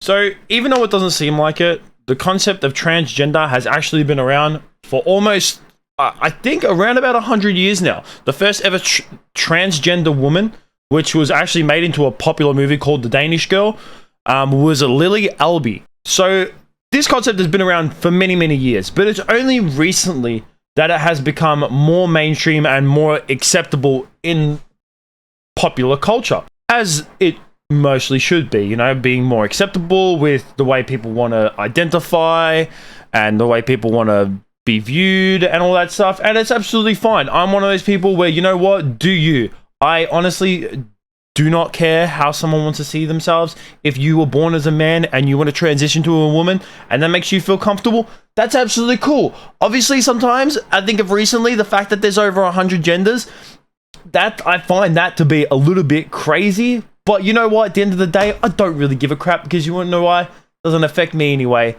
So even though it doesn't seem like it, the concept of transgender has actually been around for almost, I think, around about 100 years now. The first ever transgender woman, which was actually made into a popular movie called The Danish Girl, was Lily Alby. So this concept has been around for many, many years, but it's only recently that it has become more mainstream and more acceptable in popular culture, as it mostly should be, you know, being more acceptable with the way people want to identify and the way people want to be viewed and all that stuff. And it's absolutely fine. I'm one of those people where, you know what, do you? I honestly do not care how someone wants to see themselves. If you were born as a man and you want to transition to a woman and that makes you feel comfortable, that's absolutely cool. Obviously, sometimes I think of recently the fact that there's over 100 genders, that I find that to be a little bit crazy. But you know what? At the end of the day, I don't really give a crap, because you want to know why? It doesn't affect me anyway,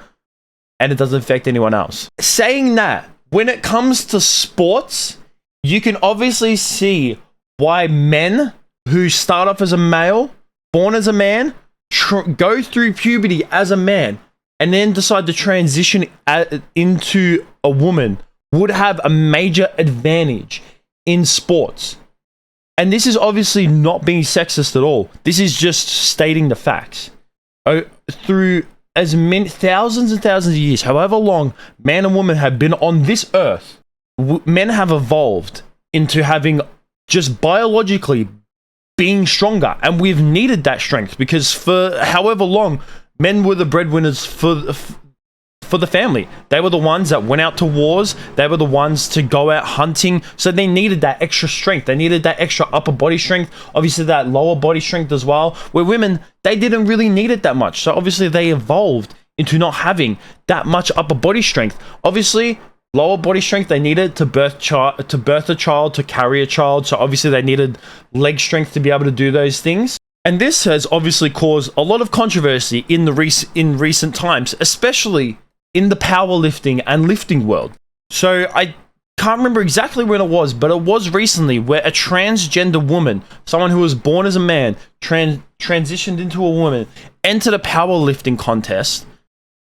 and it doesn't affect anyone else. Saying that, when it comes to sports, you can obviously see why men who start off as a male, born as a man, go through puberty as a man, and then decide to transition into a woman would have a major advantage in sports. And this is obviously not being sexist at all. This is just stating the facts. Through as many thousands and thousands of years, however long man and woman have been on this earth, men have evolved into having just biologically being stronger. And we've needed that strength, because for however long, men were the breadwinners for the family. They were the ones that went out to wars. They were the ones to go out hunting. So they needed that extra strength. They needed that extra upper body strength. Obviously that lower body strength as well. Where women, they didn't really need it that much. So obviously they evolved into not having that much upper body strength. Obviously, lower body strength they needed to birth a child, to carry a child. So obviously they needed leg strength to be able to do those things. And this has obviously caused a lot of controversy in recent times, especially in the powerlifting and lifting world. So I can't remember exactly when it was, but it was recently, where a transgender woman, someone who was born as a man, transitioned into a woman, entered a powerlifting contest.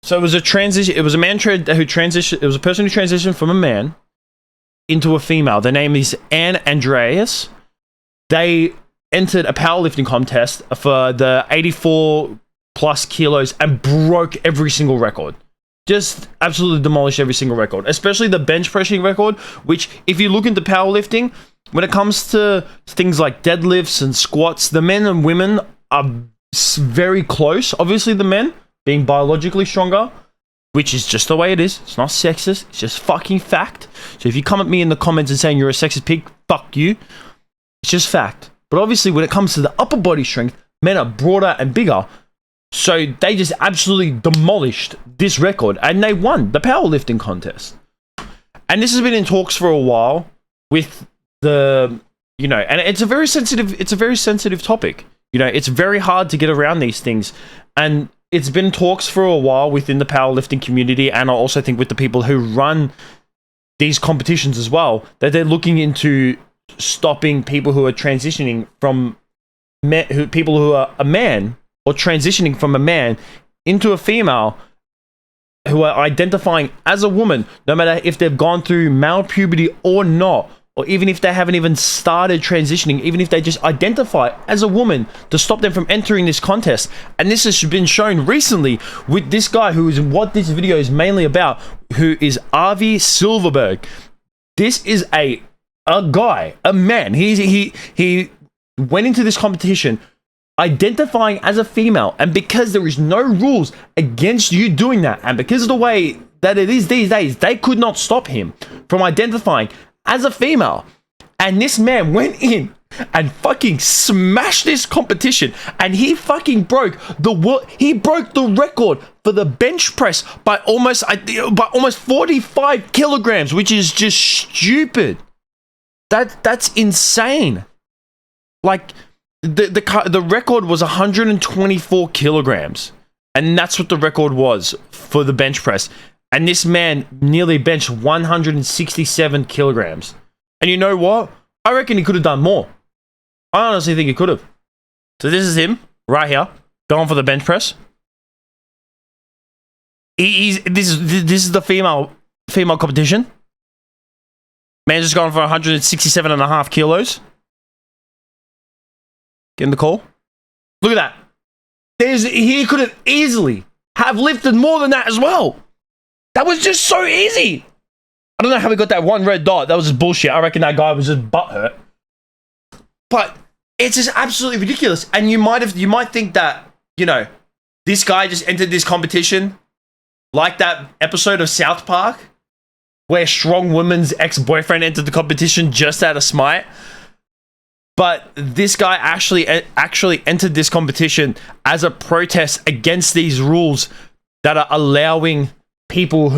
So it was a transition. It was a man who transitioned. It was a person who transitioned from a man into a female. Their name is Anne Andreas. They entered a powerlifting contest for the 84 plus kilos and broke every single record. Just absolutely demolished every single record, especially the bench pressing record, which if you look into powerlifting, when it comes to things like deadlifts and squats, the men and women are very close. Obviously the men being biologically stronger, which is just the way it is. It's not sexist. It's just fucking fact. So if you come at me in the comments and saying you're a sexist pig, fuck you. It's just fact. But obviously when it comes to the upper body strength, men are broader and bigger. So they just absolutely demolished this record, and they won the powerlifting contest. And this has been in talks for a while with the, you know, and it's a very sensitive topic. You know, it's very hard to get around these things. And it's been talks for a while within the powerlifting community, and I also think with the people who run these competitions as well, that they're looking into stopping people who are transitioning from people who are a man, or transitioning from a man into a female, who are identifying as a woman, no matter if they've gone through male puberty or not, or even if they haven't even started transitioning, even if they just identify as a woman, to stop them from entering this contest. And this has been shown recently with this guy, who is what this video is mainly about, who is Avi Silverberg. This is a guy, a man. He went into this competition identifying as a female, and because there is no rules against you doing that, and because of the way that it is these days, they could not stop him from identifying as a female. And this man went in and fucking smashed this competition, and he fucking broke the record for the bench press by almost 45 kilograms, which is just stupid. That's insane. Like, the record was 124 kilograms, and that's what the record was for the bench press. And this man nearly benched 167 kilograms. And you know what? I reckon he could have done more. I honestly think he could have. So this is him right here, going for the bench press. This is the female competition. Man just gone for 167.5 kilos. Getting the call. Look at that. He could have easily have lifted more than that as well. That was just so easy. I don't know how we got that one red dot. That was just bullshit. I reckon that guy was just butthurt. But it's just absolutely ridiculous. And you might think that, you know, this guy just entered this competition like that episode of South Park where Strong Woman's ex-boyfriend entered the competition just out of smite. But this guy actually entered this competition as a protest against these rules that are allowing people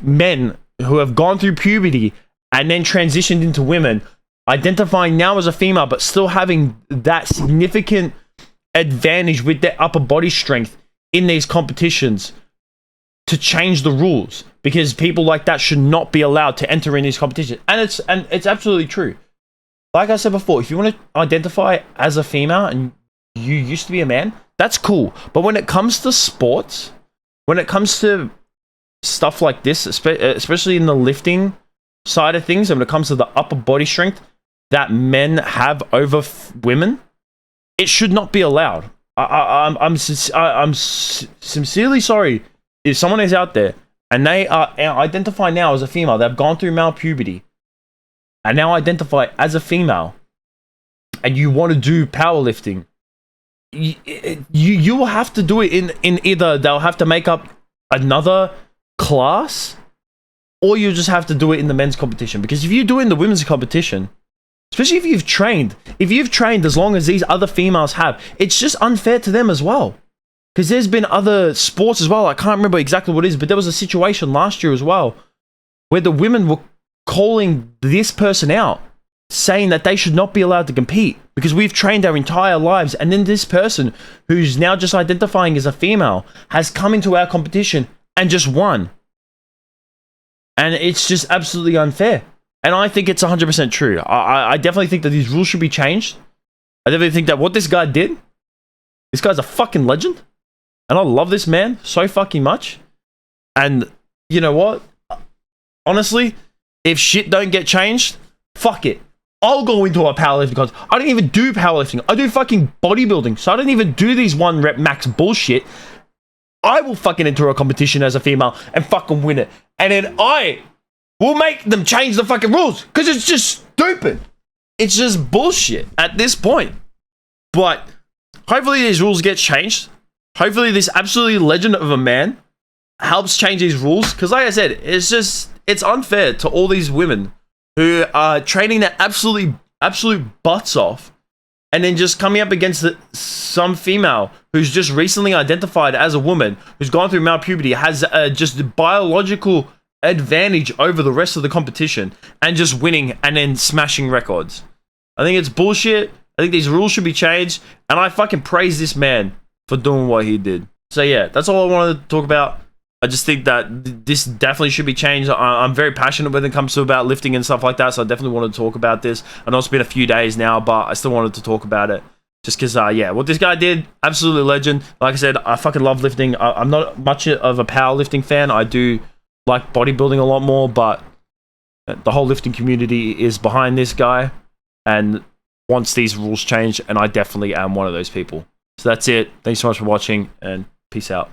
men who have gone through puberty and then transitioned into women, identifying now as a female, but still having that significant advantage with their upper body strength in these competitions, to change the rules, because people like that should not be allowed to enter in these competitions. And it's absolutely true. Like I said before, if you want to identify as a female and you used to be a man, that's cool. But when it comes to sports, when it comes to stuff like this, especially in the lifting side of things, and when it comes to the upper body strength that men have over women, it should not be allowed. I'm sincerely sorry if someone is out there and they are identify now as a female, they've gone through male puberty, and now identify as a female, and you want to do powerlifting, you will have to do it in either they'll have to make up another class, or you just have to do it in the men's competition. Because if you do it in the women's competition, especially if you've trained as long as these other females have, it's just unfair to them as well. Because there's been other sports as well, I can't remember exactly what it is, but there was a situation last year as well where the women were calling this person out, saying that they should not be allowed to compete because we've trained our entire lives, and then this person who's now just identifying as a female has come into our competition and just won. And it's just absolutely unfair. And I think it's 100% true. I definitely think that these rules should be changed. I definitely think that what this guy did, this guy's a fucking legend, and I love this man so fucking much. And you know what? Honestly, if shit don't get changed, fuck it. I'll go into a powerlifting because I don't even do powerlifting. I do fucking bodybuilding. So I don't even do these 1 rep max bullshit. I will fucking enter a competition as a female and fucking win it. And then I will make them change the fucking rules because it's just stupid. It's just bullshit at this point. But hopefully these rules get changed. Hopefully this absolutely legend of a man helps change these rules. Because like I said, it's unfair to all these women who are training their absolute butts off, and then just coming up against some female who's just recently identified as a woman, who's gone through male puberty, has just a biological advantage over the rest of the competition, and just winning and then smashing records. I think it's bullshit. I think these rules should be changed, and I fucking praise this man for doing what he did. So yeah, that's all I wanted to talk about. I just think that this definitely should be changed. I'm very passionate when it comes to about lifting and stuff like that, so I definitely wanted to talk about this. I know it's been a few days now, but I still wanted to talk about it. Just because, yeah, what this guy did, absolutely legend. Like I said, I fucking love lifting. I'm not much of a powerlifting fan. I do like bodybuilding a lot more, but the whole lifting community is behind this guy and wants these rules changed, and I definitely am one of those people. So that's it. Thanks so much for watching, and peace out.